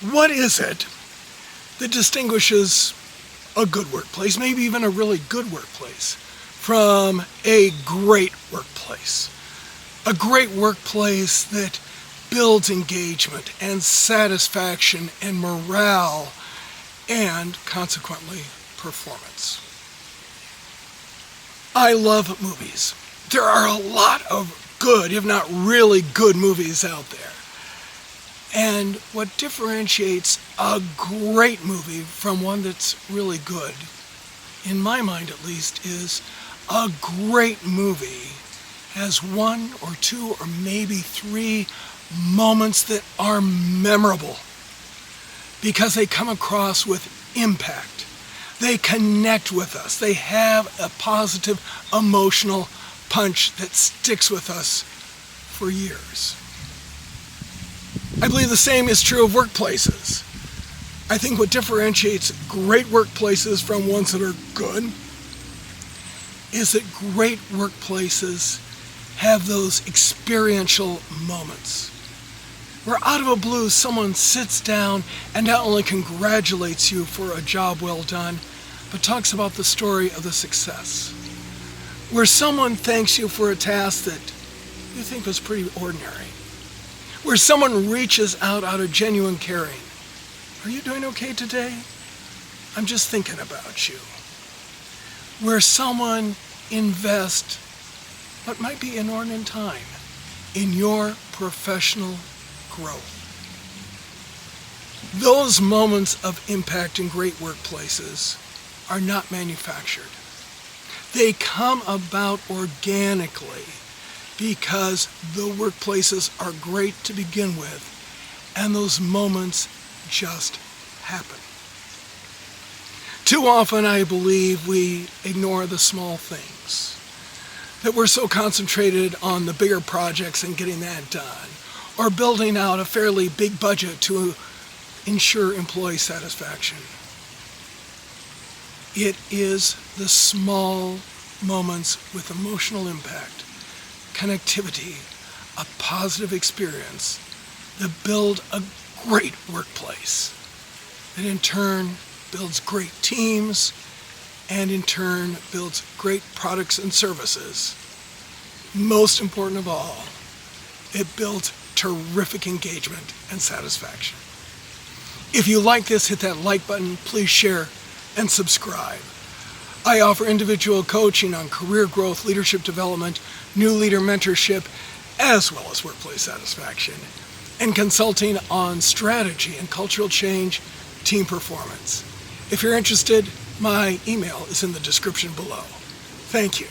What is it that distinguishes a good workplace, maybe even a really good workplace, from a great workplace? A great workplace that builds engagement and satisfaction and morale and, consequently, performance. I love movies. There are a lot of good, if not really good, movies out there. And what differentiates a great movie from one that's really good, in my mind at least, is a great movie has one or two or maybe three moments that are memorable because they come across with impact. They connect with us. They have a positive emotional punch that sticks with us for years. I believe the same is true of workplaces. I think what differentiates great workplaces from ones that are good is that great workplaces have those experiential moments where out of a blue someone sits down and not only congratulates you for a job well done, but talks about the story of the success. Where someone thanks you for a task that you think was pretty ordinary. Where someone reaches out of genuine caring. Are you doing okay today? I'm just thinking about you. Where someone invests what might be inordinate time in your professional growth. Those moments of impact in great workplaces are not manufactured. They come about organically because the workplaces are great to begin with, and those moments just happen. Too often, I believe, we ignore the small things, that we're so concentrated on the bigger projects and getting that done, or building out a fairly big budget to ensure employee satisfaction. It is the small moments with emotional impact, connectivity, a positive experience that build a great workplace, that in turn builds great teams, and in turn builds great products and services. Most important of all, it builds terrific engagement and satisfaction. If you like this, hit that like button, please share and subscribe. I offer individual coaching on career growth, leadership development, new leader mentorship, as well as workplace satisfaction, and consulting on strategy and cultural change, team performance. If you're interested, my email is in the description below. Thank you.